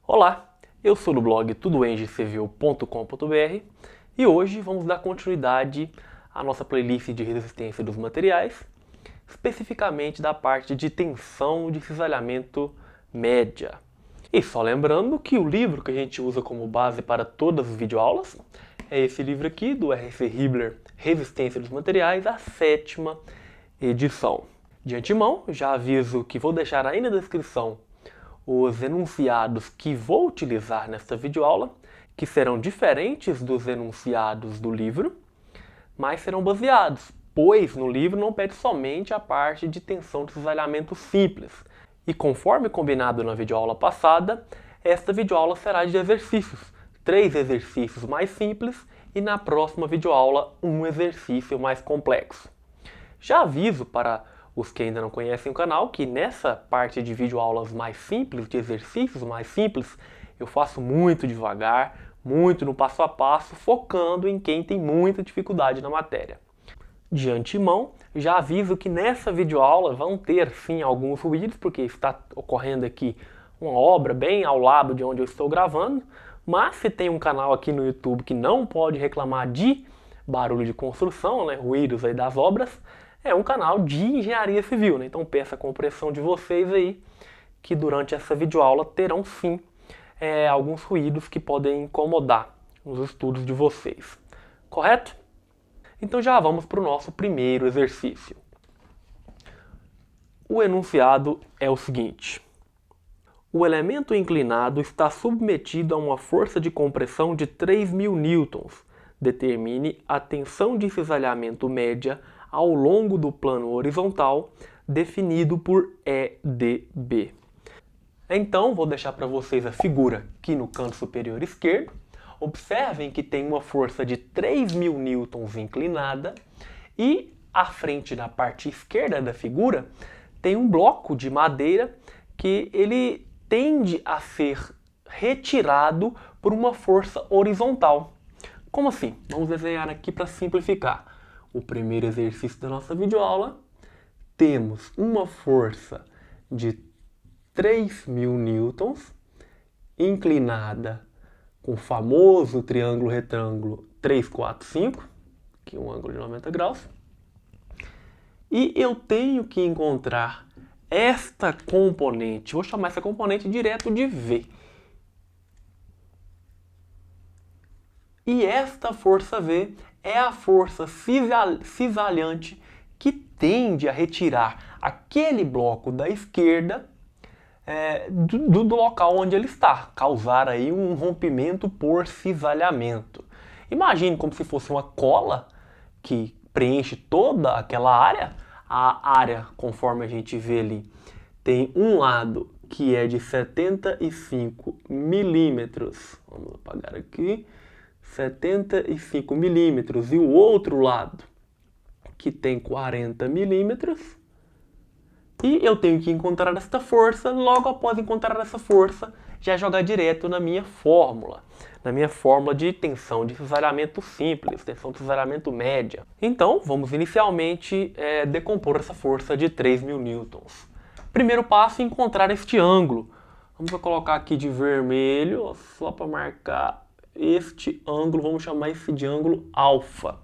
Olá, eu sou do blog tudoengcivil.com.br e hoje vamos dar continuidade à nossa playlist de resistência dos materiais, especificamente da parte de tensão de cisalhamento média. E só lembrando que o livro que a gente usa como base para todas as videoaulas é esse livro aqui, do R.C. Hibbeler, Resistência dos Materiais, a 7ª edição. De antemão, já aviso que vou deixar aí na descrição os enunciados que vou utilizar nesta videoaula, que serão diferentes dos enunciados do livro, mas serão baseados, pois no livro não pede somente a parte de tensão de cisalhamento simples. E conforme combinado na videoaula passada, esta videoaula será de exercícios, 3 exercícios mais simples e na próxima videoaula um exercício mais complexo. Já aviso para os que ainda não conhecem o canal que nessa parte de videoaulas mais simples, de exercícios mais simples, eu faço muito devagar, muito no passo a passo, focando em quem tem muita dificuldade na matéria. De antemão, já aviso que nessa videoaula vão ter sim alguns ruídos, porque está ocorrendo aqui uma obra bem ao lado de onde eu estou gravando, mas se tem um canal aqui no YouTube que não pode reclamar de barulho de construção, né, ruídos aí das obras, é um canal de engenharia civil, né? Então peço a compreensão de vocês aí que durante essa videoaula terão sim alguns ruídos que podem incomodar os estudos de vocês. Correto? Então já vamos para o nosso primeiro exercício. O enunciado é o seguinte: o elemento inclinado está submetido a uma força de compressão de 3.000 newtons. Determine a tensão de cisalhamento média ao longo do plano horizontal, definido por EDB. Então, vou deixar para vocês a figura aqui no canto superior esquerdo. Observem que tem uma força de 3.000 newtons inclinada e à frente, na parte esquerda da figura, tem um bloco de madeira que ele tende a ser retirado por uma força horizontal. Como assim? Vamos desenhar aqui para simplificar. O primeiro exercício da nossa videoaula, temos uma força de 3.000 newtons, inclinada com o famoso triângulo retângulo 3, 4, 5, que é um ângulo de 90 graus. E eu tenho que encontrar esta componente, vou chamar essa componente direto de V. E esta força V é a força cisalhante que tende a retirar aquele bloco da esquerda do local onde ele está, causar aí um rompimento por cisalhamento. Imagine como se fosse uma cola que preenche toda aquela área. A área, conforme a gente vê ali, tem um lado que é de 75 milímetros. Vamos apagar aqui. 75 milímetros e o outro lado que tem 40 milímetros, e eu tenho que encontrar esta força. Logo após encontrar essa força, já jogar direto na minha fórmula de tensão de cisalhamento simples, tensão de cisalhamento média. Então vamos inicialmente decompor essa força de 3.000 newtons. Primeiro passo é encontrar este ângulo. Vamos colocar aqui de vermelho só para marcar este ângulo, vamos chamar esse de ângulo alfa.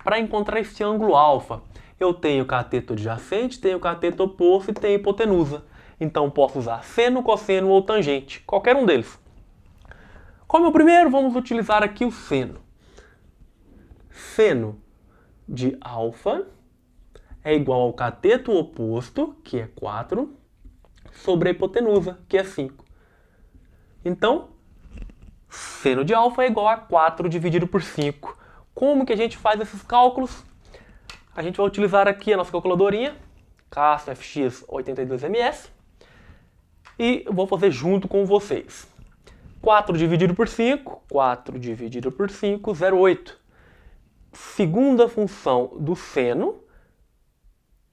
Para encontrar este ângulo alfa, eu tenho cateto adjacente, tenho cateto oposto e tenho hipotenusa. Então posso usar seno, cosseno ou tangente, qualquer um deles. Como o primeiro, vamos utilizar aqui o seno. Seno de alfa é igual ao cateto oposto, que é 4, sobre a hipotenusa, que é 5. Então, seno de alfa é igual a 4 dividido por 5. Como que a gente faz esses cálculos? A gente vai utilizar aqui a nossa calculadorinha, Casio FX 82ms, e vou fazer junto com vocês. 4 dividido por 5, 4 dividido por 5, 0,8. Segunda função do seno,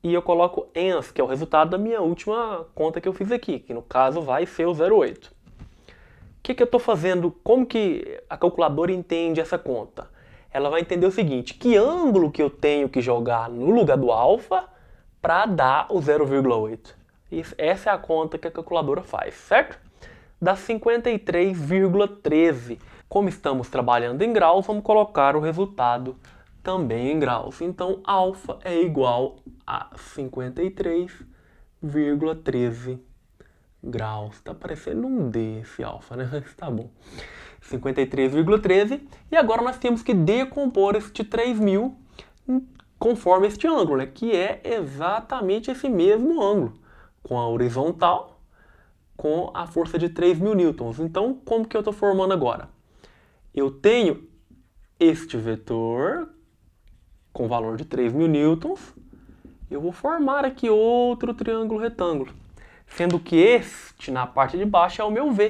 e eu coloco ens, que é o resultado da minha última conta que eu fiz aqui, que no caso vai ser o 0,8. O que eu estou fazendo? Como que a calculadora entende essa conta? Ela vai entender o seguinte: que ângulo que eu tenho que jogar no lugar do alfa para dar o 0,8. Essa é a conta que a calculadora faz, certo? dá 53,13. Como estamos trabalhando em graus, vamos colocar o resultado também em graus. Então, alfa é igual a 53,13 graus. Tá parecendo um D esse alfa, né? Mas tá bom. 53,13. E agora nós temos que decompor este 3.000 conforme este ângulo, né? Que é exatamente esse mesmo ângulo, com a horizontal, com a força de 3.000 newtons. Então, como que eu estou formando agora? Eu tenho este vetor com valor de 3.000 newtons. Eu vou formar aqui outro triângulo retângulo, sendo que este, na parte de baixo, é o meu V.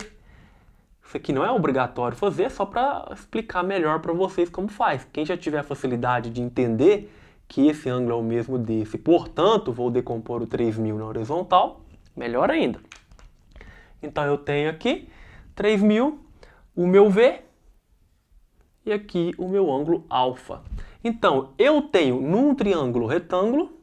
Isso aqui não é obrigatório fazer, é só para explicar melhor para vocês como faz. Quem já tiver a facilidade de entender que esse ângulo é o mesmo desse, portanto, vou decompor o 3.000 na horizontal, melhor ainda. Então eu tenho aqui 3.000, o meu V, e aqui o meu ângulo alfa. Então, eu tenho num triângulo retângulo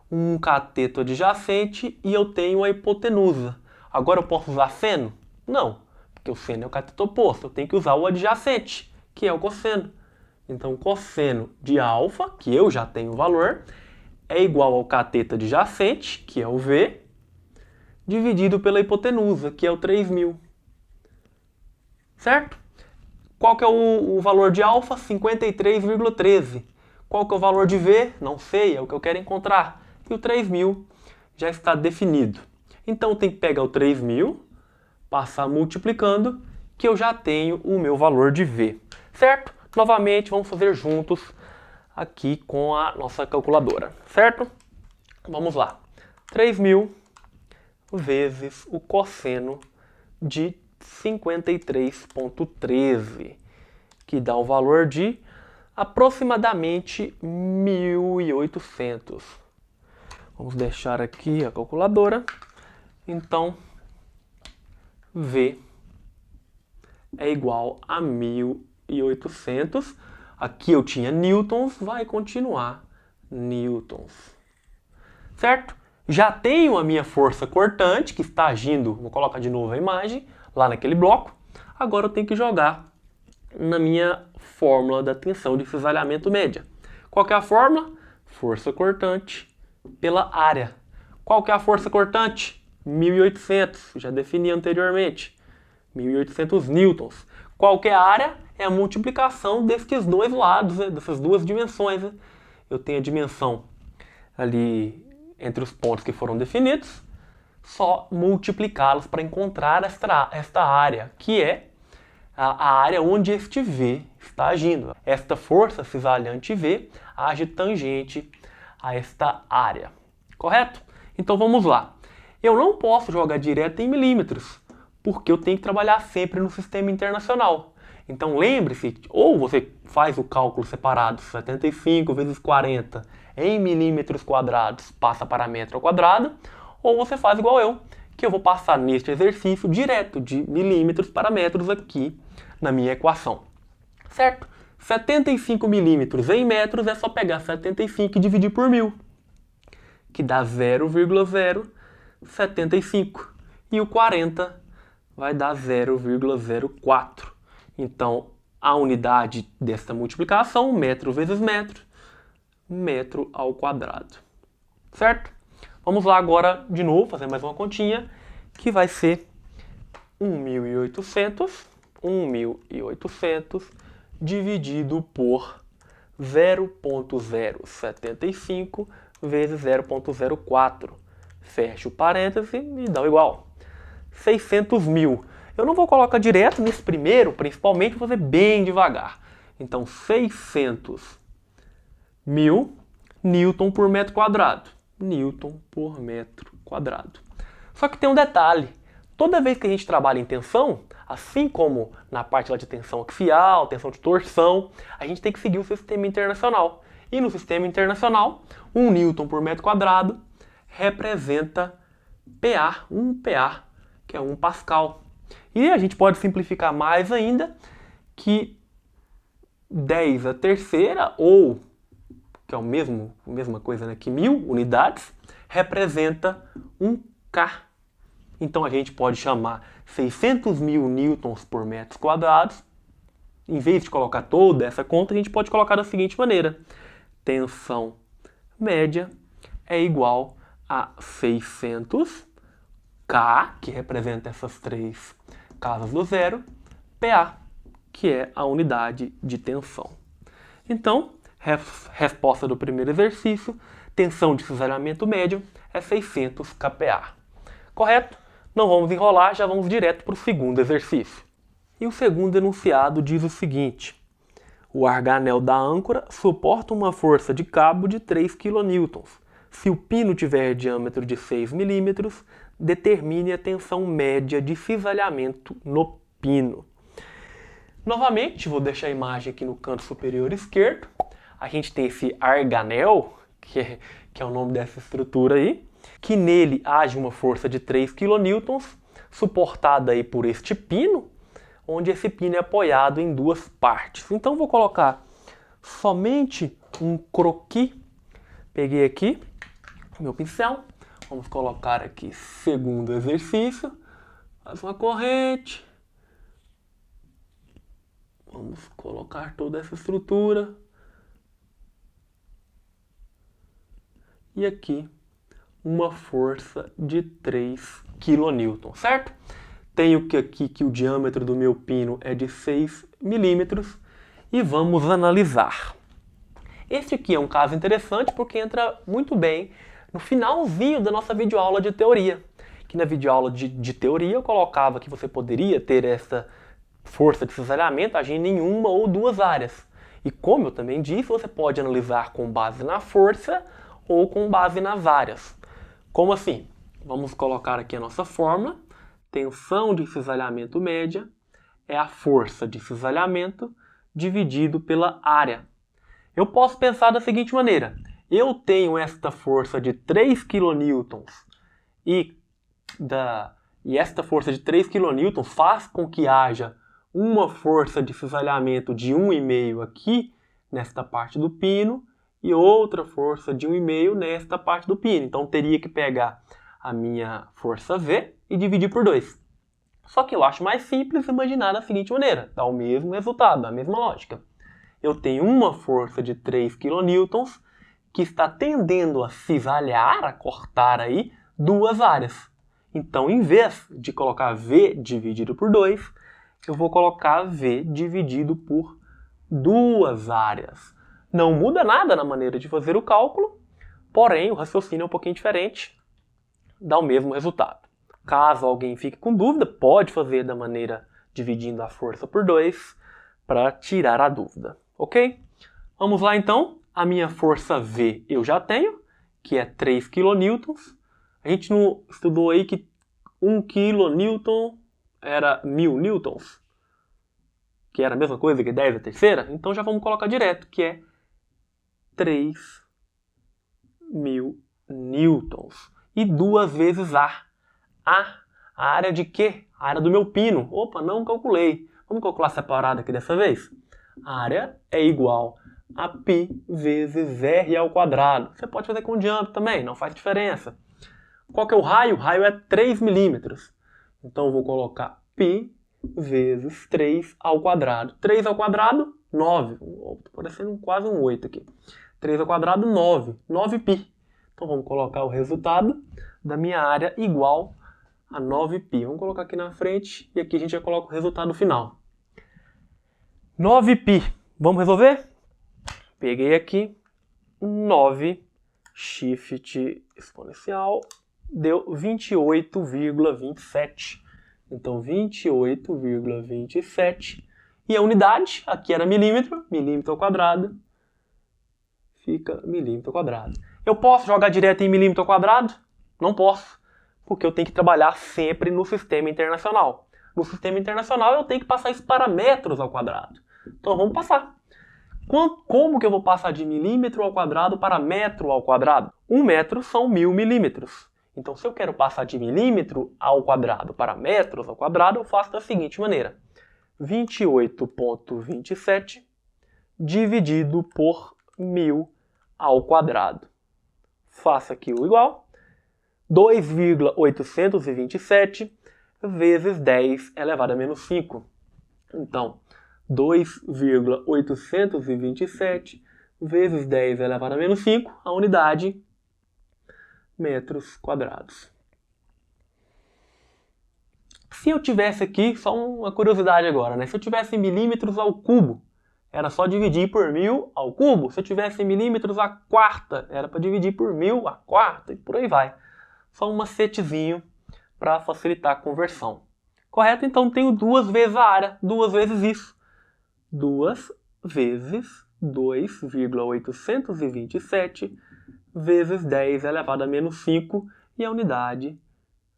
um cateto adjacente e eu tenho a hipotenusa. Agora eu posso usar seno? Não, porque o seno é o cateto oposto. Eu tenho que usar o adjacente, que é o cosseno. Então, cosseno de alfa, que eu já tenho o valor, é igual ao cateto adjacente, que é o V, dividido pela hipotenusa, que é o 3.000. Certo? Qual que é o valor de alfa? 53,13. Qual que é o valor de V? Não sei, é o que eu quero encontrar. E o 3.000 já está definido. Então eu tenho que pegar o 3.000, passar multiplicando, que eu já tenho o meu valor de V. Certo? Novamente, vamos fazer juntos aqui com a nossa calculadora. Certo? Vamos lá. 3.000 vezes o cosseno de 53,13, que dá um valor de aproximadamente 1.800. Vamos deixar aqui a calculadora. Então, V é igual a 1.800. Aqui eu tinha newtons, vai continuar newtons. Certo? Já tenho a minha força cortante, que está agindo, vou colocar de novo a imagem, lá naquele bloco. Agora eu tenho que jogar na minha fórmula da tensão de cisalhamento média. Qual que é a fórmula? Força cortante pela área. Qual que é a força cortante? 1.800, já defini anteriormente. 1.800 newtons. Qual que é a área? É a multiplicação desses dois lados, né? Dessas duas dimensões. Né? Eu tenho a dimensão ali entre os pontos que foram definidos, só multiplicá-los para encontrar esta área, que é a área onde este V está agindo. Esta força cisalhante V age tangente a esta área. Correto? Então vamos lá. Eu não posso jogar direto em milímetros, porque eu tenho que trabalhar sempre no sistema internacional. Então lembre-se, ou você faz o cálculo separado, 75 vezes 40 em milímetros quadrados, passa para metro ao quadrado, ou você faz igual eu, que eu vou passar neste exercício direto de milímetros para metros aqui na minha equação. Certo? 75 milímetros em metros é só pegar 75 e dividir por 1.000, que dá 0,075. E o 40 vai dar 0,04. Então, a unidade desta multiplicação, metro vezes metro, metro ao quadrado. Certo? Vamos lá agora de novo, fazer mais uma continha, que vai ser 1.800 dividido por 0,075 vezes 0,04. Fecha o parêntese e dá o igual. 600.000. Eu não vou colocar direto nesse primeiro, principalmente vou fazer bem devagar. Então, 600.000 newton por metro quadrado. Newton por metro quadrado. Só que tem um detalhe. Toda vez que a gente trabalha em tensão, assim como na parte lá de tensão axial, tensão de torção, a gente tem que seguir o sistema internacional. E no sistema internacional, 1 newton por metro quadrado representa PA, 1 PA, que é 1 pascal. E a gente pode simplificar mais ainda, que 10 a terceira, ou, que é a mesma coisa, né, que 1.000 unidades, representa 1 K. Então a gente pode chamar 600 mil newtons por metros quadrados. Em vez de colocar toda essa conta, a gente pode colocar da seguinte maneira. Tensão média é igual a 600 K, que representa essas três casas do zero, PA, que é a unidade de tensão. Então, resposta do primeiro exercício, tensão de cisalhamento médio é 600 kPa. Correto? Não vamos enrolar, já vamos direto para o segundo exercício. E o segundo enunciado diz o seguinte: o arganel da âncora suporta uma força de cabo de 3 kN. Se o pino tiver diâmetro de 6 mm, determine a tensão média de cisalhamento no pino. Novamente, vou deixar a imagem aqui no canto superior esquerdo. A gente tem esse arganel, que é o nome dessa estrutura aí, que nele age uma força de 3 kN, suportada aí por este pino, onde esse pino é apoiado em duas partes. Então vou colocar somente um croquis. Peguei aqui meu pincel. Vamos colocar aqui segundo exercício. Faz uma corrente. Vamos colocar toda essa estrutura. E aqui uma força de 3 kN, certo? Tenho aqui que o diâmetro do meu pino é de 6 milímetros e vamos analisar. Este aqui é um caso interessante porque entra muito bem no finalzinho da nossa videoaula de teoria. Que na videoaula de teoria eu colocava que você poderia ter essa força de cisalhamento agindo em uma ou duas áreas. E como eu também disse, você pode analisar com base na força ou com base nas áreas. Como assim? Vamos colocar aqui a nossa fórmula. Tensão de cisalhamento média é a força de cisalhamento dividido pela área. Eu posso pensar da seguinte maneira. Eu tenho esta força de 3 kN e esta força de 3 kN faz com que haja uma força de cisalhamento de 1,5 aqui nesta parte do pino e outra força de 1,5 nesta parte do pino. Então teria que pegar a minha força V e dividir por 2. Só que eu acho mais simples imaginar da seguinte maneira, dá o mesmo resultado, a mesma lógica. Eu tenho uma força de 3 kN que está tendendo a cisalhar, a cortar aí duas áreas. Então, em vez de colocar V dividido por 2, eu vou colocar V dividido por duas áreas. Não muda nada na maneira de fazer o cálculo, porém o raciocínio é um pouquinho diferente, dá o mesmo resultado. Caso alguém fique com dúvida, pode fazer da maneira dividindo a força por 2 para tirar a dúvida, ok? Vamos lá então, a minha força V eu já tenho, que é 3 kN. A gente não estudou aí que 1 kN era 1000 newtons, que era a mesma coisa que 10 a terceira? Então já vamos colocar direto, que é 3.000 newtons. E 2 vezes A. A área de quê? A área do meu pino. Opa, não calculei. Vamos calcular separado aqui dessa vez? A área é igual a π vezes r ao quadrado. Você pode fazer com diâmetro também, não faz diferença. Qual que é o raio? O raio é 3 milímetros. Então eu vou colocar π vezes 3 ao quadrado. 3 ao quadrado, 9. Estou parecendo quase um 8 aqui. 3 ao quadrado, 9. 9π. Então vamos colocar o resultado da minha área igual a 9π. Vamos colocar aqui na frente e aqui a gente já coloca o resultado final. 9π. Vamos resolver? Peguei aqui 9 shift exponencial deu 28,27. Então 28,27. E a unidade, aqui era milímetro, milímetro ao quadrado, fica milímetro ao quadrado. Eu posso jogar direto em milímetro ao quadrado? Não posso, porque eu tenho que trabalhar sempre no sistema internacional. No sistema internacional eu tenho que passar isso para metros ao quadrado. Então vamos passar. Como que eu vou passar de milímetro ao quadrado para metro ao quadrado? 1 metro são 1000 milímetros. Então se eu quero passar de milímetro ao quadrado para metros ao quadrado, eu faço da seguinte maneira. 28,27 dividido por 1000 ao quadrado. Faço aqui o igual. 2,827 vezes 10 elevado a menos 5. Então, 2,827 vezes 10 elevado a menos 5, a unidade, metros quadrados. Se eu tivesse aqui, só uma curiosidade agora, né? Se eu tivesse milímetros ao cubo, era só dividir por 1000 ao cubo. Se eu tivesse milímetros à quarta, era para dividir por 1000 à quarta e por aí vai. Só um macetezinho para facilitar a conversão. Correto? Então tenho 2 vezes a área, 2 vezes isso. 2 vezes 2,827 vezes 10 elevado a menos 5 e a unidade,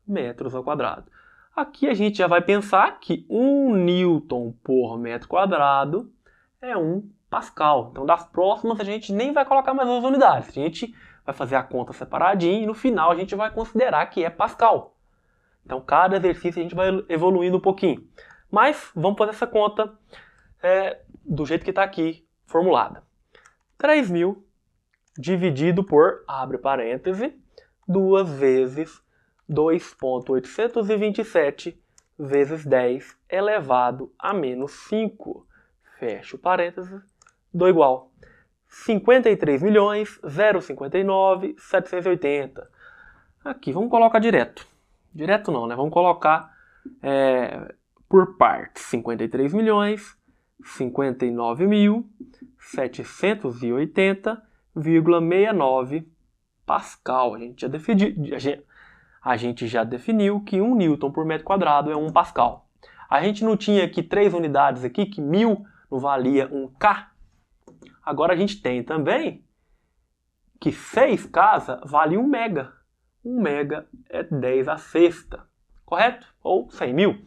metros ao quadrado. Aqui a gente já vai pensar que 1 newton por metro quadrado é 1 pascal. Então das próximas a gente nem vai colocar mais as unidades. A gente vai fazer a conta separadinha e no final a gente vai considerar que é pascal. Então cada exercício a gente vai evoluindo um pouquinho. Mas vamos fazer essa conta do jeito que está aqui formulada. 3.000 dividido por, abre parêntese, 2 vezes 2,827 vezes 10 elevado a menos 5. Fecho parênteses, do igual 53.059.780. Aqui, vamos colocar direto. Direto não, né? Vamos colocar por partes. 59.780,69 pascal. A gente já definiu que 1 newton por metro quadrado é 1 pascal. A gente não tinha aqui 3 unidades aqui, que 1000 não valia 1 K? Agora a gente tem também que 6 casa vale 1 mega. 1 mega é 10 a sexta, correto? Ou 100.000.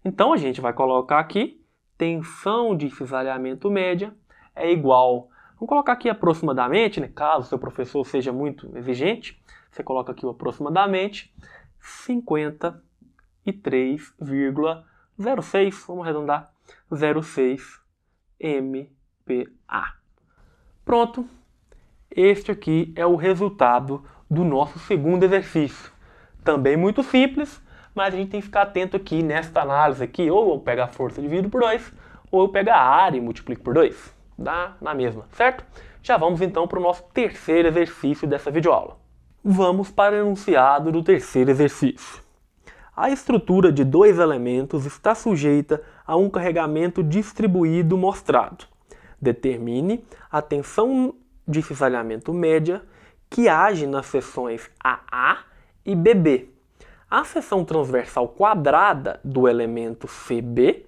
Então a gente vai colocar aqui, tensão de cisalhamento média é igual, vamos colocar aqui aproximadamente, né, caso o seu professor seja muito exigente, você coloca aqui o aproximadamente 53,06, vamos arredondar, 06 MPa. Pronto, este aqui é o resultado do nosso segundo exercício. Também muito simples, mas a gente tem que ficar atento aqui nesta análise aqui, ou eu pego a força e divido por 2, ou eu pego a área e multiplico por 2. Dá na mesma, certo? Já vamos então para o nosso terceiro exercício dessa videoaula. Vamos para o enunciado do terceiro exercício. A estrutura de 2 elementos está sujeita a um carregamento distribuído mostrado. Determine a tensão de cisalhamento média que age nas seções AA e BB. A seção transversal quadrada do elemento CB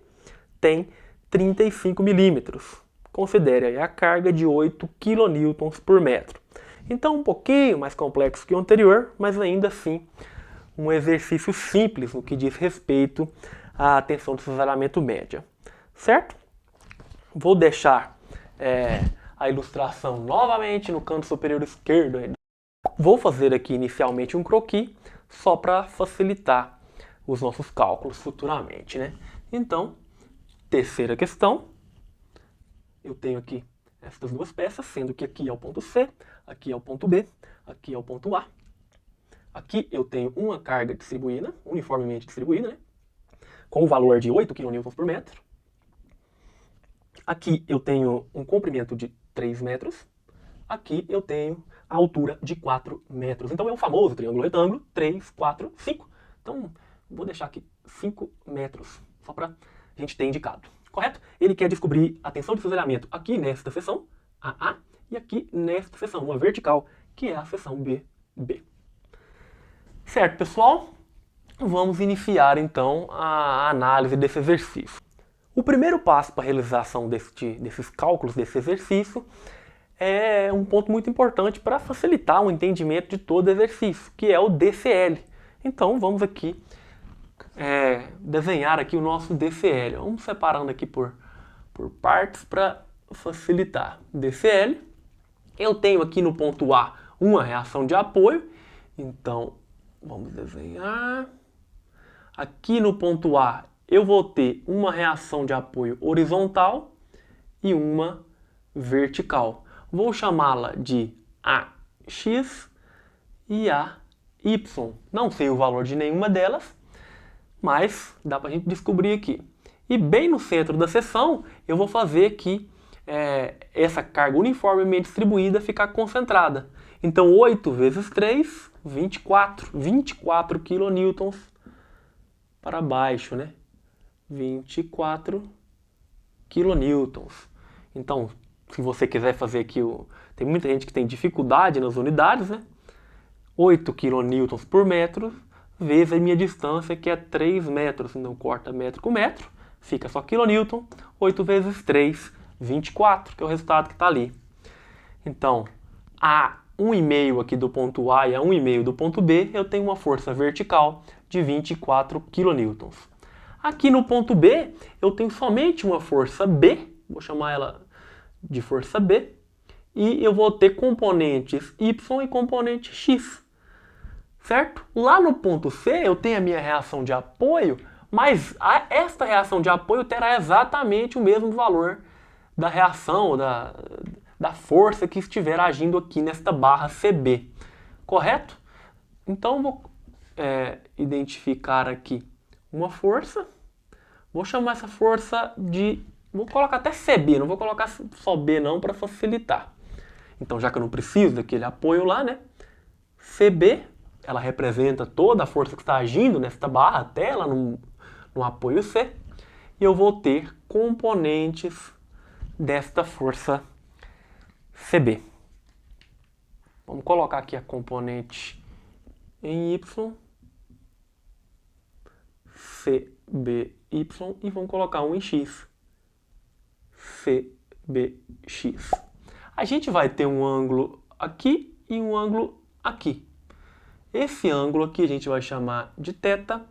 tem 35 milímetros. Considere aí a carga de 8 kN por metro. Então um pouquinho mais complexo que o anterior, mas ainda assim um exercício simples no que diz respeito à tensão de cisalhamento média. Certo? Vou deixar a ilustração novamente no canto superior esquerdo. Vou fazer aqui inicialmente um croquis, só para facilitar os nossos cálculos futuramente, né? Então, terceira questão, eu tenho aqui essas 2 peças, sendo que aqui é o ponto C, aqui é o ponto B, aqui é o ponto A. Aqui eu tenho uma carga distribuída, uniformemente distribuída, né? Com o valor de 8 kN por metro. Aqui eu tenho um comprimento de 3 metros. Aqui eu tenho a altura de 4 metros. Então é o famoso triângulo retângulo, 3, 4, 5. Então vou deixar aqui 5 metros, só para a gente ter indicado. Correto? Ele quer descobrir a tensão de cisalhamento aqui nesta seção, AA, e aqui nesta seção, uma vertical, que é a seção BB. Certo, pessoal? Vamos iniciar então a análise desse exercício. O primeiro passo para a realização desses cálculos desse exercício é um ponto muito importante para facilitar o entendimento de todo exercício, que é o DCL. Então vamos aqui desenhar aqui o nosso DCL. Vamos separando aqui por partes para facilitar. DCL, eu tenho aqui no ponto A uma reação de apoio, então vamos desenhar. Aqui no ponto A eu vou ter uma reação de apoio horizontal e uma vertical. Vou chamá-la de AX e AY. Y. Não sei o valor de nenhuma delas, mas dá para a gente descobrir aqui. E bem no centro da seção, eu vou fazer que essa carga uniformemente distribuída ficar concentrada. Então, 8 vezes 3, 24. 24 kN para baixo, né? 24 kN. Então, se você quiser fazer aqui, tem muita gente que tem dificuldade nas unidades, né? 8 kN por metro, vezes a minha distância, que é 3 metros. Então, corta metro com metro, fica só kN. 8 vezes 3, 24, que é o resultado que está ali. Então, a 1,5 aqui do ponto A e a 1,5 do ponto B, eu tenho uma força vertical de 24 kN. Aqui no ponto B, eu tenho somente uma força B, vou chamar ela de força B, e eu vou ter componentes Y e componente X, certo? Lá no ponto C, eu tenho a minha reação de apoio, mas esta reação de apoio terá exatamente o mesmo valor da reação, da força que estiver agindo aqui nesta barra CB, correto? Então, vou identificar aqui uma força, vou chamar essa força de, vou colocar até CB, não vou colocar só B não para facilitar. Então, já que eu não preciso daquele apoio lá, né? CB, ela representa toda a força que está agindo nesta barra até lá no apoio C, e eu vou ter componentes desta força CB. Vamos colocar aqui a componente em Y, CBY, e vamos colocar um em X, CBX. A gente vai ter um ângulo aqui e um ângulo aqui. Esse ângulo aqui a gente vai chamar de θ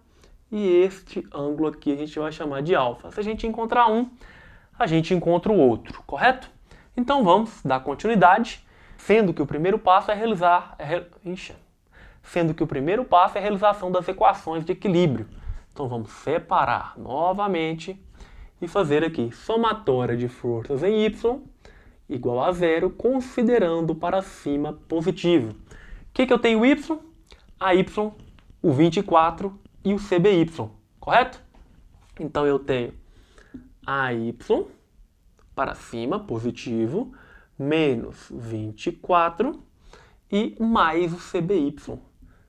e este ângulo aqui a gente vai chamar de α. Se a gente encontrar um, a gente encontra o outro, correto? Então vamos dar continuidade, sendo que o primeiro passo é a realização das equações de equilíbrio. Então vamos separar novamente e fazer aqui somatória de forças em Y igual a 0, considerando para cima positivo. O que eu tenho Y? A Y, o 24 e o CBY, correto? Então eu tenho AY para cima, positivo, menos 24 e mais o CBY.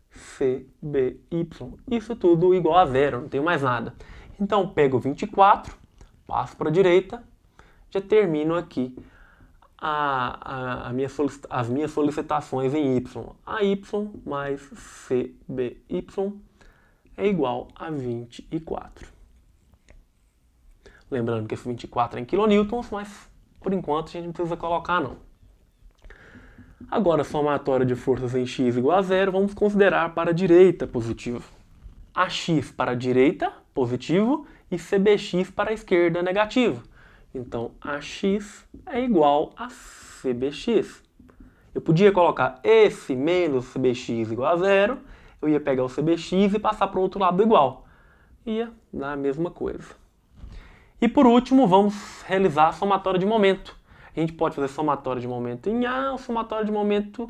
CBY. Isso tudo igual a 0, não tenho mais nada. Então pego 24, passo para a direita, já termino aqui as minhas solicitações em Y. AY mais CBY é igual a 24. Lembrando que esse 24 é em kilonewtons, mas por enquanto a gente não precisa colocar não. Agora, somatória de forças em X igual a 0, vamos considerar para a direita positivo. AX para a direita, positivo, e CBX para a esquerda, negativo. Então, AX é igual a CBX. Eu podia colocar esse menos CBX igual a 0, eu ia pegar o CBX e passar para o outro lado igual. Ia dar a mesma coisa. E por último, vamos realizar a somatória de momento. A gente pode fazer somatória de momento em A ou somatória de momento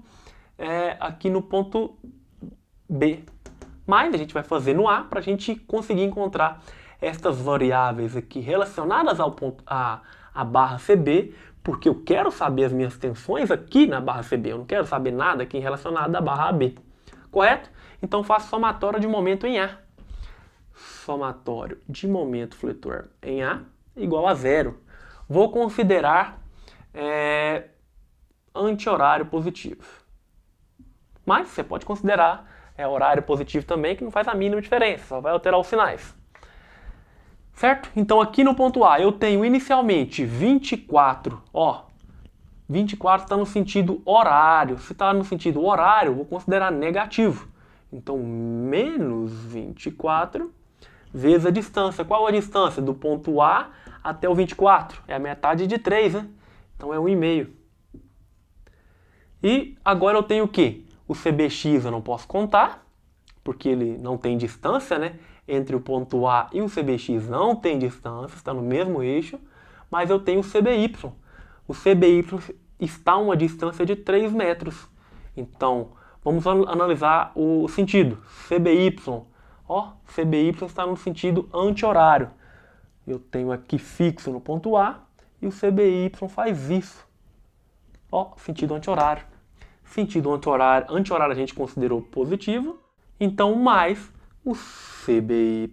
aqui no ponto B. Mas a gente vai fazer no A para a gente conseguir encontrar estas variáveis aqui relacionadas ao ponto à barra CB, porque eu quero saber as minhas tensões aqui na barra CB, eu não quero saber nada aqui relacionado à barra AB. Correto? Então faço somatória de momento em A. Somatório de momento fletor em A igual a 0. Vou considerar anti-horário positivo. Mas você pode considerar horário positivo também, que não faz a mínima diferença, só vai alterar os sinais. Certo? Então aqui no ponto A eu tenho inicialmente 24, 24 está no sentido horário. Se está no sentido horário, eu vou considerar negativo. Então menos 24 vezes a distância. Qual a distância do ponto A até o 24? É a metade de 3, né? Então é 1,5. E agora eu tenho o quê? O CBX eu não posso contar, porque ele não tem distância, né? Entre o ponto A e o CBX não tem distância, está no mesmo eixo, mas eu tenho o CBY. O CBY está a uma distância de 3 metros. Então, Vamos analisar o sentido. CBY. Ó, CBY está no sentido anti-horário. Eu tenho aqui fixo no ponto A e o CBY faz isso. Ó, sentido anti-horário. Sentido anti-horário a gente considerou positivo. Então, mais o CBY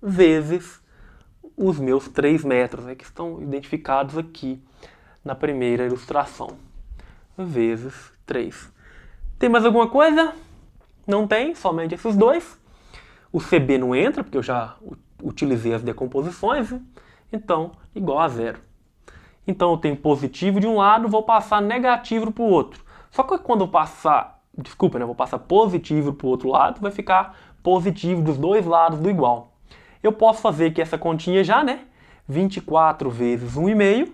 vezes os meus 3 metros, que estão identificados aqui na primeira ilustração. Vezes 3. Tem mais alguma coisa? Não tem, somente esses dois. O CB não entra, porque eu já utilizei as decomposições. Então, igual a zero. Então, eu tenho positivo de um lado, vou passar negativo para o outro. Só que quando eu passar, vou passar positivo para o outro lado, vai ficar positivo dos dois lados do igual. Eu posso fazer aqui essa continha já, né? 24 vezes 1,5,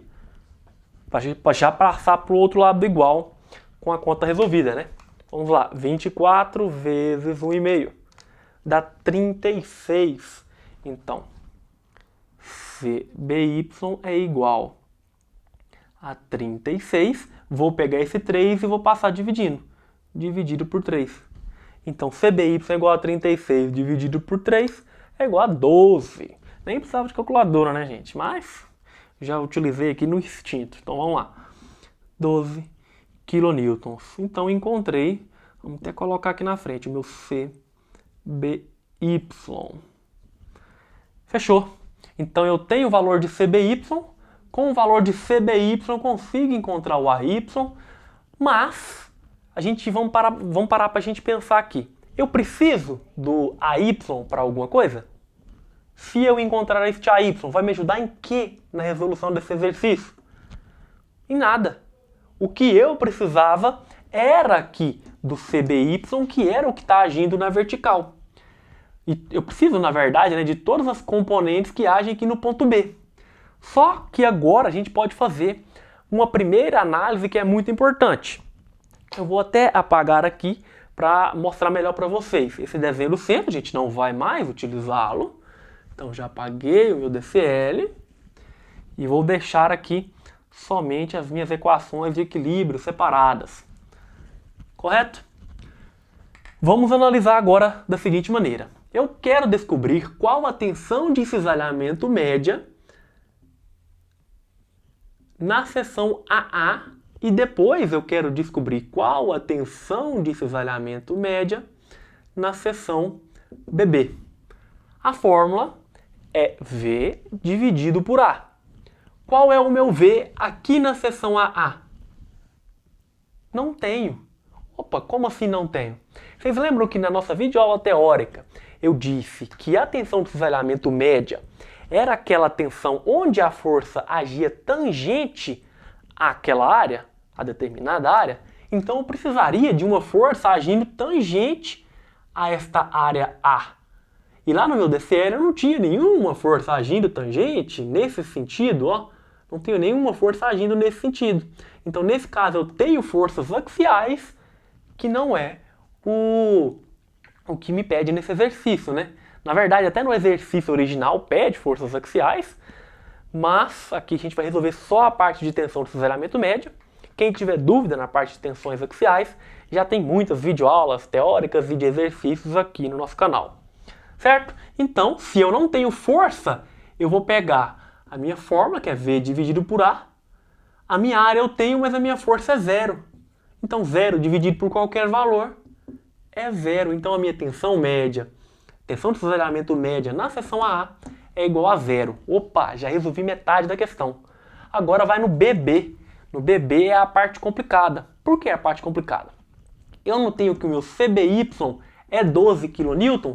para já passar para o outro lado do igual com a conta resolvida, né? Vamos lá, 24 vezes 1,5 dá 36. Então, CBY é igual a 36. Vou pegar esse 3 e vou passar dividindo. Dividido por 3. Então, CBY é igual a 36 dividido por 3 é igual a 12. Nem precisava de calculadora, né, gente? Mas já utilizei aqui no instinto. Então, vamos lá. 12 kN. Então, encontrei, vamos até colocar aqui na frente, o meu CBY. Fechou. Então, eu tenho o valor de CBY. Com o valor de CBY, eu consigo encontrar o AY. Mas, vamos parar para a gente pensar aqui. Eu preciso do AY para alguma coisa? Se eu encontrar este AY, vai me ajudar em quê na resolução desse exercício? Em nada. O que eu precisava era aqui do CBY, que era o que está agindo na vertical. E eu preciso, na verdade, de todas as componentes que agem aqui no ponto B. Só que agora a gente pode fazer uma primeira análise que é muito importante. Eu vou até apagar aqui para mostrar melhor para vocês. Esse desenho do centro, a gente não vai mais utilizá-lo. Então já apaguei o meu DCL e vou deixar aqui somente as minhas equações de equilíbrio separadas. Correto? Vamos analisar agora da seguinte maneira. Eu quero descobrir qual a tensão de cisalhamento média na seção AA e depois eu quero descobrir qual a tensão de cisalhamento média na seção BB. A fórmula é V dividido por A. Qual é o meu V aqui na seção AA? Não tenho. Opa, como assim não tenho? Vocês lembram que na nossa videoaula teórica eu disse que a tensão de cisalhamento média era aquela tensão onde a força agia tangente àquela área, a determinada área? Então eu precisaria de uma força agindo tangente a esta área A. E lá no meu DCL eu não tinha nenhuma força agindo tangente nesse sentido, ó. Não tenho nenhuma força agindo nesse sentido. Então, nesse caso, eu tenho forças axiais, que não é o que me pede nesse exercício, né? Na verdade, até no exercício original pede forças axiais, mas aqui a gente vai resolver só a parte de tensão de cisalhamento médio. Quem tiver dúvida na parte de tensões axiais, já tem muitas videoaulas teóricas e de exercícios aqui no nosso canal. Certo? Então, se eu não tenho força, eu vou pegar a minha fórmula, que é V dividido por A. A minha área eu tenho, mas a minha força é zero. Então, zero dividido por qualquer valor é zero. Então, a minha tensão média, tensão de cisalhamento média na seção AA é igual a zero. Opa, já resolvi metade da questão. Agora vai no BB. No BB é a parte complicada. Por que a parte complicada? Eu não tenho que o meu CBY é 12 kN.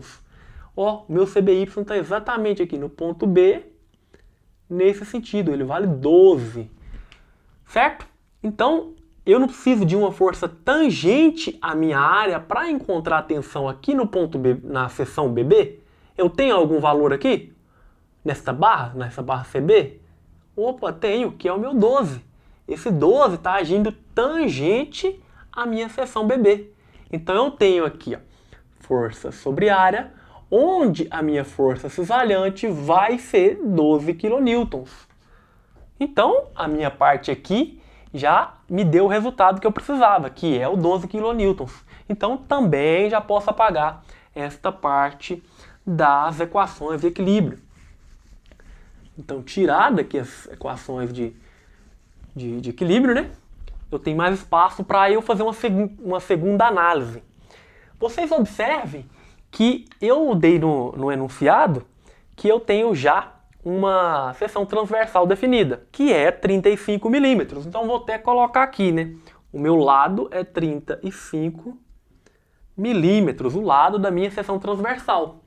Ó, meu CBY está exatamente aqui no ponto B, nesse sentido, ele vale 12. Certo? Então, eu não preciso de uma força tangente à minha área para encontrar a tensão aqui no ponto B, na seção BB. Eu tenho algum valor aqui? Nessa barra CB? Opa, tenho, que é o meu 12. Esse 12 está agindo tangente à minha seção BB. Então, eu tenho aqui, ó, força sobre área, onde a minha força cisalhante vai ser 12 kN. Então, a minha parte aqui já me deu o resultado que eu precisava, que é o 12 kN. Então também já posso apagar esta parte das equações de equilíbrio. Então, tirada aqui as equações de equilíbrio, né? Eu tenho mais espaço para eu fazer uma segunda análise. Vocês observem que eu dei no enunciado que eu tenho já uma seção transversal definida, que é 35 milímetros. Então vou até colocar aqui, né? O meu lado é 35 milímetros, o lado da minha seção transversal.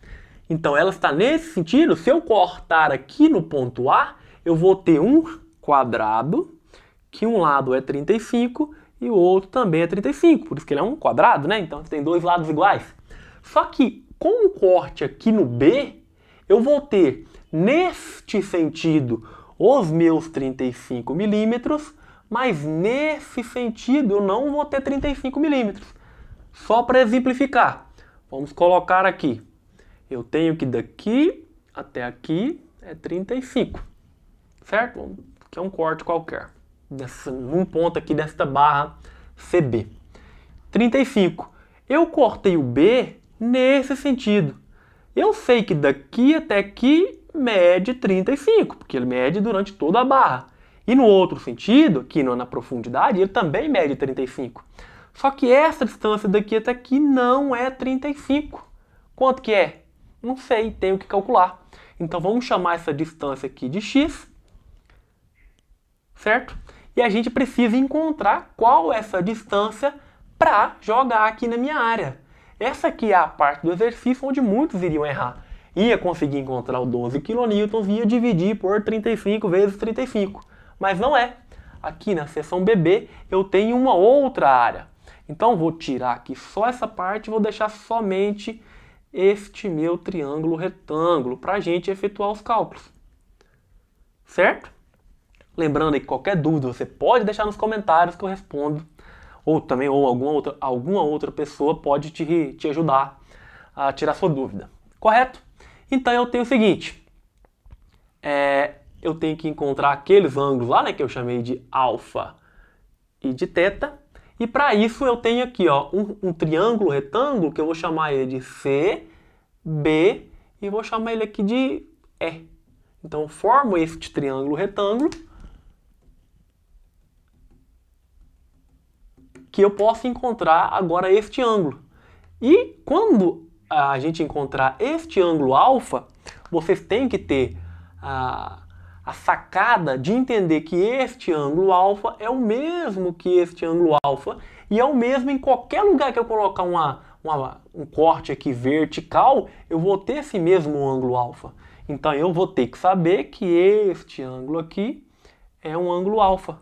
Então ela está nesse sentido. Se eu cortar aqui no ponto A, eu vou ter um quadrado, que um lado é 35 e o outro também é 35, por isso que ele é um quadrado, né? Então tem dois lados iguais. Só que com o corte aqui no B, eu vou ter neste sentido os meus 35 milímetros, mas nesse sentido eu não vou ter 35 milímetros. Só para exemplificar, vamos colocar aqui. Eu tenho que daqui até aqui é 35, certo? Que é um corte qualquer, num ponto aqui desta barra CB. 35. Eu cortei o B nesse sentido. Eu sei que daqui até aqui mede 35, porque ele mede durante toda a barra. E no outro sentido, aqui na profundidade, ele também mede 35. Só que essa distância daqui até aqui não é 35. Quanto que é? Não sei, tenho que calcular. Então vamos chamar essa distância aqui de x, certo? E a gente precisa encontrar qual é essa distância para jogar aqui na minha área. Essa aqui é a parte do exercício onde muitos iriam errar. Ia conseguir encontrar o 12 kN e ia dividir por 35 vezes 35. Mas não é. Aqui na seção BB eu tenho uma outra área. Então vou tirar aqui só essa parte e vou deixar somente este meu triângulo retângulo para a gente efetuar os cálculos. Certo? Lembrando aí que qualquer dúvida você pode deixar nos comentários que eu respondo. Ou também alguma outra pessoa pode te ajudar a tirar sua dúvida. Correto? Então eu tenho o seguinte. Eu tenho que encontrar aqueles ângulos lá, né, que eu chamei de alfa e de θ. E para isso eu tenho aqui ó, um triângulo retângulo que eu vou chamar ele de C, B e vou chamar ele aqui de E. Então eu formo este triângulo retângulo que eu posso encontrar agora este ângulo. E quando a gente encontrar este ângulo alfa, vocês têm que ter a sacada de entender que este ângulo alfa é o mesmo que este ângulo alfa e é o mesmo em qualquer lugar que eu colocar um corte aqui vertical, eu vou ter esse mesmo ângulo alfa. Então eu vou ter que saber que este ângulo aqui é um ângulo alfa,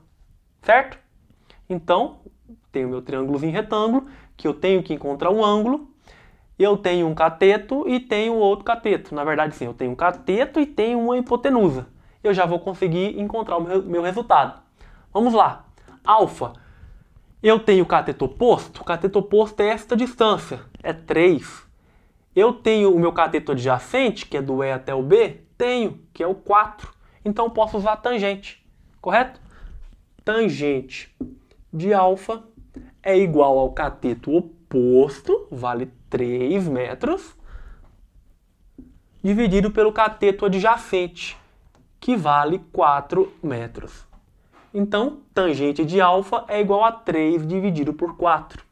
certo? Então, tenho meu triângulozinho retângulo, que eu tenho que encontrar um ângulo, eu tenho um cateto e tenho outro cateto. Na verdade, sim, eu tenho um cateto e tenho uma hipotenusa. Eu já vou conseguir encontrar o meu resultado. Vamos lá. Alfa. Eu tenho o cateto oposto. O cateto oposto é esta distância, é 3. Eu tenho o meu cateto adjacente, que é do E até o B. Tenho, que é o 4. Então eu posso usar a tangente, correto? Tangente de alfa é igual ao cateto oposto, vale 3 metros, dividido pelo cateto adjacente, que vale 4 metros. Então, tangente de alfa é igual a 3 dividido por 4.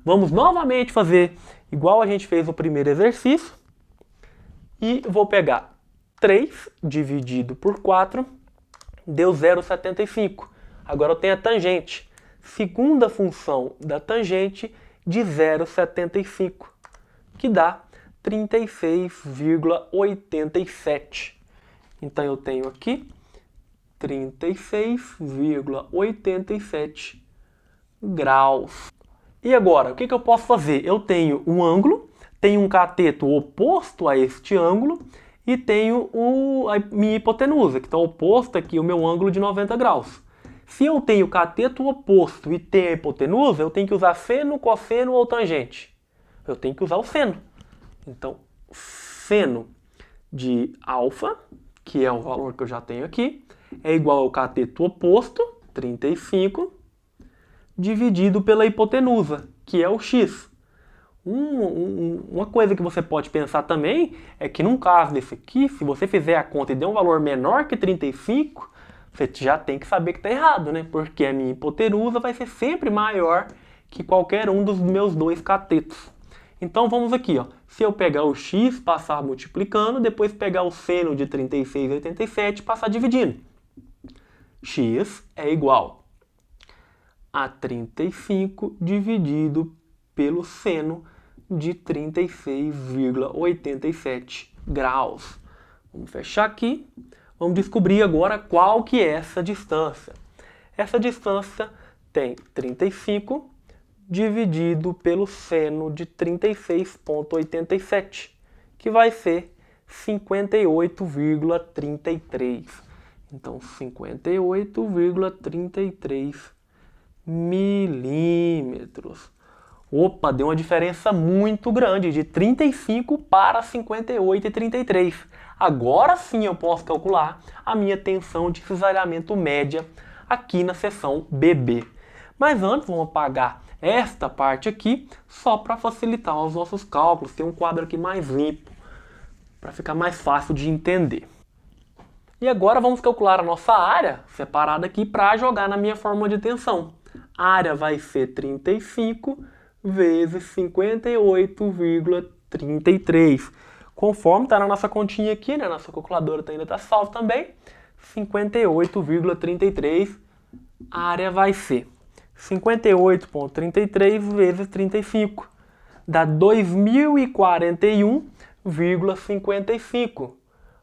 Vamos novamente fazer igual a gente fez no primeiro exercício. E vou pegar 3 dividido por 4, deu 0,75. Agora eu tenho a tangente. Segunda função da tangente de 0,75, que dá 36,87. Então eu tenho aqui 36,87 graus. E agora, o que eu posso fazer? Eu tenho um ângulo, tenho um cateto oposto a este ângulo e tenho a minha hipotenusa, que está oposto aqui ao meu ângulo de 90 graus. Se eu tenho o cateto oposto e tenho a hipotenusa, eu tenho que usar seno, cosseno ou tangente. Eu tenho que usar o seno. Então, seno de alfa, que é o valor que eu já tenho aqui, é igual ao cateto oposto, 35, dividido pela hipotenusa, que é o x. Uma coisa que você pode pensar também é que num caso desse aqui, se você fizer a conta e der um valor menor que 35, você já tem que saber que está errado, né? Porque a minha hipotenusa vai ser sempre maior que qualquer um dos meus dois catetos. Então vamos aqui, ó. Se eu pegar o x, passar multiplicando, depois pegar o seno de 36 e 87 e passar dividindo. X é igual a 35 dividido pelo seno de 36,87 graus. Vamos fechar aqui. Vamos descobrir agora qual que é essa distância. Essa distância tem 35 dividido pelo seno de 36,87, que vai ser 58,33. Então, 58,33 milímetros. Opa, deu uma diferença muito grande, de 35 para 58,33. Agora sim eu posso calcular a minha tensão de cisalhamento média aqui na seção BB. Mas antes vamos apagar esta parte aqui, só para facilitar os nossos cálculos. Tem um quadro aqui mais limpo, para ficar mais fácil de entender. E agora vamos calcular a nossa área, separada aqui, para jogar na minha fórmula de tensão. A área vai ser 35 vezes 58,33. Conforme está na nossa continha aqui, né? Nossa calculadora ainda está salva também. 58,33. A área vai ser 58,33 vezes 35. Dá 2041,55.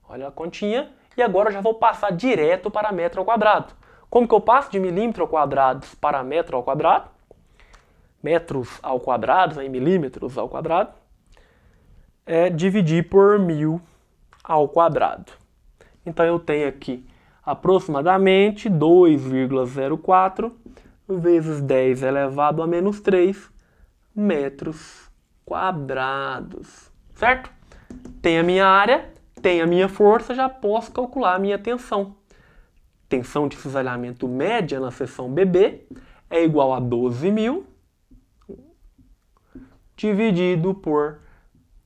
Olha a continha. E agora eu já vou passar direto para metro ao quadrado. Como que eu passo de milímetro ao quadrado para metro ao quadrado? Metros ao quadrado, em milímetros ao quadrado, é dividir por 1000 ao quadrado. Então eu tenho aqui aproximadamente 2,04 vezes 10 elevado a menos 3 metros quadrados. Certo? Tem a minha área, tem a minha força, já posso calcular a minha tensão. Tensão de cisalhamento média na seção BB é igual a 12.000 dividido por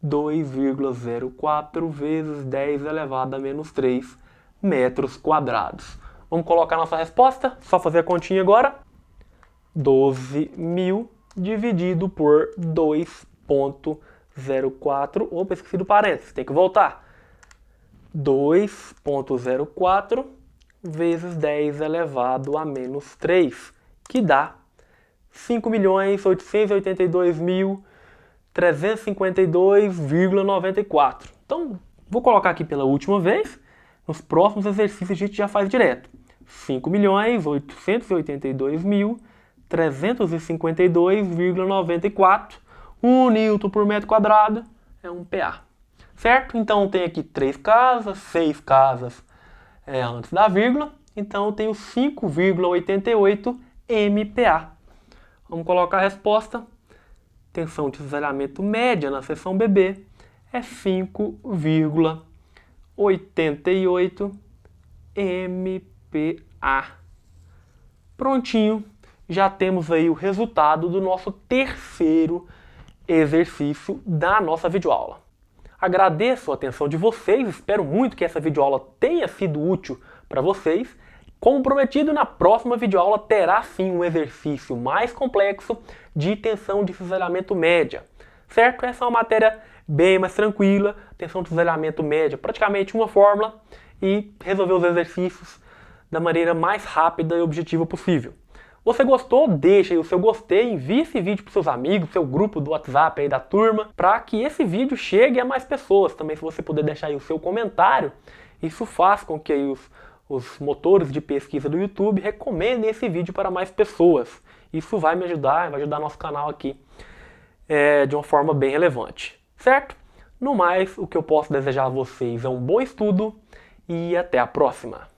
2,04 vezes 10 elevado a menos 3 metros quadrados. Vamos colocar nossa resposta? Só fazer a continha agora. 12.000 dividido por 2,04. Opa, esqueci do parênteses, tem que voltar. 2,04 vezes 10 elevado a menos 3, que dá 5.882.352,94. Então, vou colocar aqui pela última vez. Nos próximos exercícios a gente já faz direto. 5.882.352,94. 1 newton por metro quadrado é um PA. Certo? Então tem aqui 3 casas, 6 casas antes da vírgula. Então eu tenho 5,88 MPa. Vamos colocar a resposta. Tensão de cisalhamento média na seção BB é 5,88 MPa. Prontinho. Já temos aí o resultado do nosso terceiro exercício da nossa videoaula. Agradeço a atenção de vocês, espero muito que essa videoaula tenha sido útil para vocês. Como prometido, na próxima videoaula terá sim um exercício mais complexo de tensão de cisalhamento média. Certo? Essa é uma matéria bem mais tranquila, tensão de cisalhamento média, praticamente uma fórmula, e resolver os exercícios da maneira mais rápida e objetiva possível. Você gostou? Deixa aí o seu gostei, envie esse vídeo para seus amigos, seu grupo do WhatsApp aí da turma, para que esse vídeo chegue a mais pessoas. Também, se você puder deixar aí o seu comentário, isso faz com que aí os motores de pesquisa do YouTube recomendem esse vídeo para mais pessoas. Isso vai me ajudar, vai ajudar nosso canal aqui de uma forma bem relevante. Certo? No mais, o que eu posso desejar a vocês é um bom estudo e até a próxima.